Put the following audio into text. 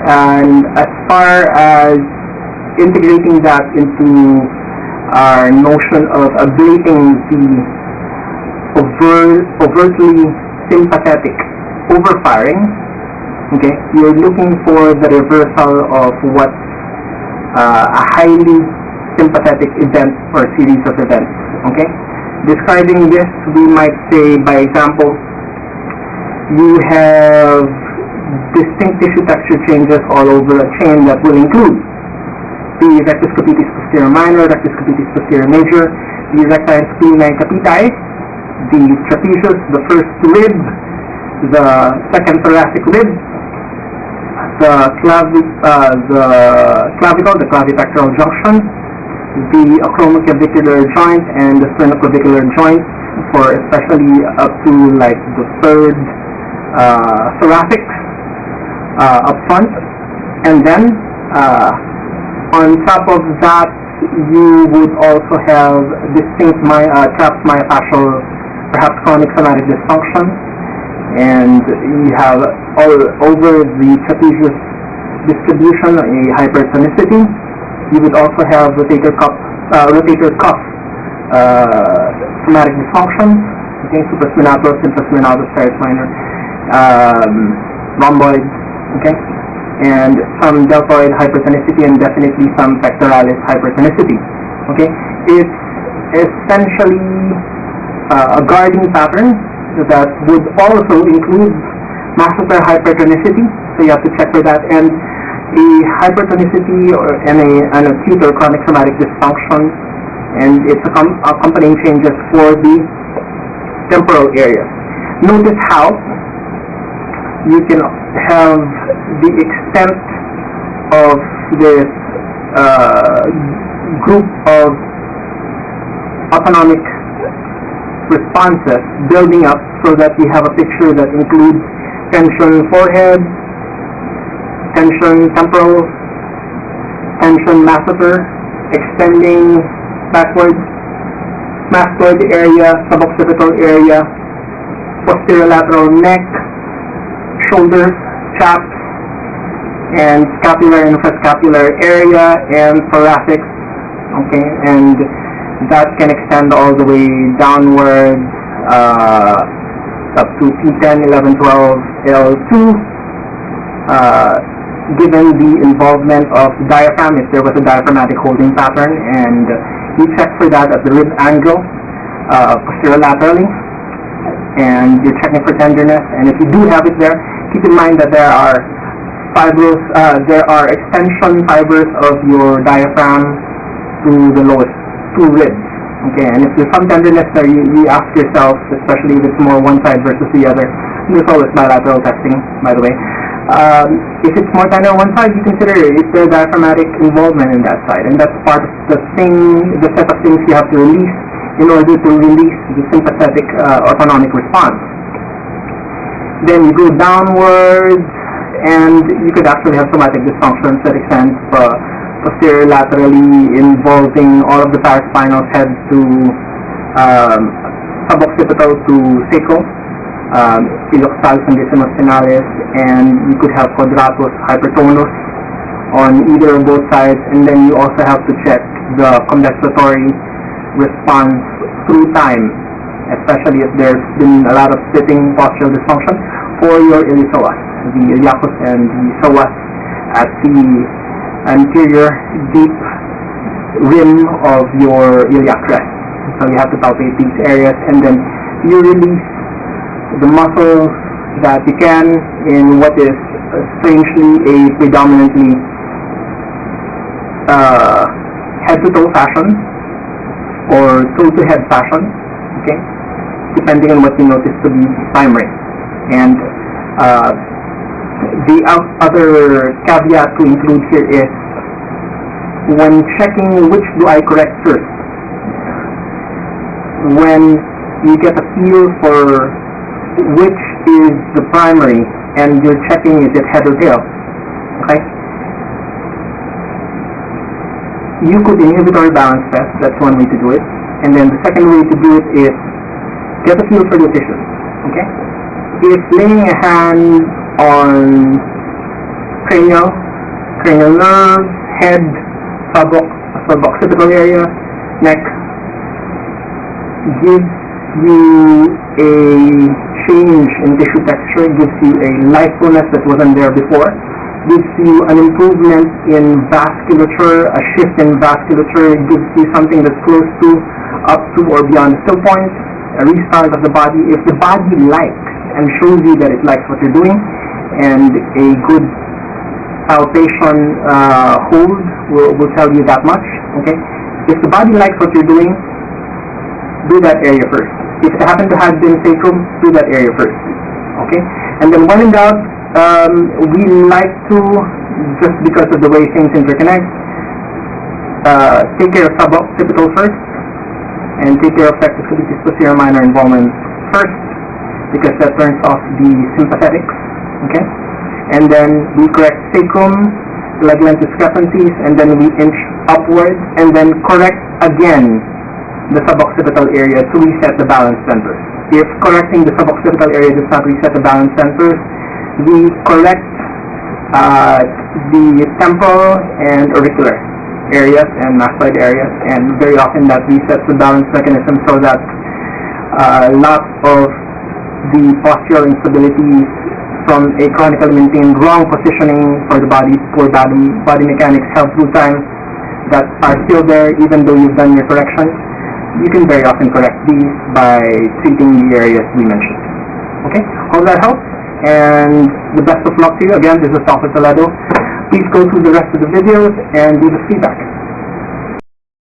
And as far as integrating that into our notion of ablating the overtly sympathetic overfiring, okay, you're looking for the reversal of what a highly sympathetic event or series of events. Okay, describing this, we might say, by example, you have distinct tissue texture changes all over a chain that will include the rectus capitis posterior minor, rectus capitis posterior major, the recti and splenic capiti, the trapezius, the first rib, the second thoracic rib, the clavicle, the clavipectoral junction, the acromoclavicular joint and the sternoclavicular joint, for especially up to like the third thoracic up front, and then on top of that you would also have distinct trapped myofascial, perhaps chronic somatic dysfunction, and you have all over the trapezius distribution a hypertonicity. You would also have rotator cuff somatic dysfunctions, okay, supraspinatus, infraspinatus, teres minor, rhomboid, okay, and some deltoid hypertonicity and definitely some pectoralis hypertonicity. Okay, it's essentially a guarding pattern that would also include muscular hypertonicity, so you have to check for that, and a hypertonicity and an acute or chronic somatic dysfunction, and its accompanying changes for the temporal area. Notice how you can have the extent of this group of autonomic responses building up so that we have a picture that includes tension forehead, tension temporal, tension masseter, extending backwards, mastoid area, suboccipital area, posterolateral neck, shoulders, chaps, and scapular and infrascapular area, and thoracic, okay, and that can extend all the way downwards up to P10, 11, 12, L2, given the involvement of the diaphragm, if there was a diaphragmatic holding pattern, and you check for that at the rib angle posterolaterally, and you're checking for tenderness, and if you do have it there, keep in mind that there are fibers, there are extension fibers of your diaphragm to the lowest two ribs. Okay, and if there's some tenderness there, you ask yourself, especially if it's more one side versus the other, there's always bilateral testing, by the way. If it's more tender on one side, you consider if there's diaphragmatic involvement in that side, and that's part of the set of things you have to release in order to release the sympathetic autonomic response. Then you go downwards, and you could actually have somatic dysfunctions that extend posterior laterally, involving all of the paraspinals, head to suboccipital to sacral, iliopsoas and decimus-spinalis, and you could have quadratus hypertonus on either or both sides, and then you also have to check the compensatory response through time, especially if there's been a lot of sitting postural dysfunction for your iliopsoas, the iliacus and the psoas at the anterior deep rim of your iliac crest. So you have to palpate these areas, and then you release the muscles that you can in what is strangely a predominantly head-to-toe fashion or toe-to-head fashion, okay, depending on what you notice to be primary. And the other caveat to include here is, when checking which do I correct first, when you get a feel for which is the primary and you're checking is it head or tail, okay, you could inhibitory balance test, that's one way to do it, and then the second way to do it is get a feel for the tissues, okay. If laying a hand on cranial nerves, head, suboccipital area, neck, gives you a change in tissue texture, gives you a lightfulness that wasn't there before, gives you an improvement in vasculature, a shift in vasculature, gives you something that's close to, up to, or beyond the still point, a restart of the body. If the body likes and shows you that it likes what you're doing, and a good palpation hold will tell you that much, okay? If the body likes what you're doing, do that area first. If it happened to have been sacrum, do that area first, okay? And then when in doubt, we like to, just because of the way things interconnect, take care of suboccipital first, and take care of facilities posterior minor involvement first, because that turns off the sympathetics, okay? And then we correct sacrum, ligament discrepancies, and then we inch upwards, and then correct again the suboccipital area to reset the balance centers. If correcting the suboccipital area does not reset the balance centers, we correct the temporal and auricular areas and mastoid areas, and very often that resets the balance mechanism, so that a lot of the postural instabilities from a chronically maintained wrong positioning for the body, poor body mechanics held through time, that are still there even though you've done your corrections. You can very often correct these by treating the areas we mentioned. Okay, hope that helps, and the best of luck to you. Again, this is Dr. Toledo. Please go through the rest of the videos and leave us feedback.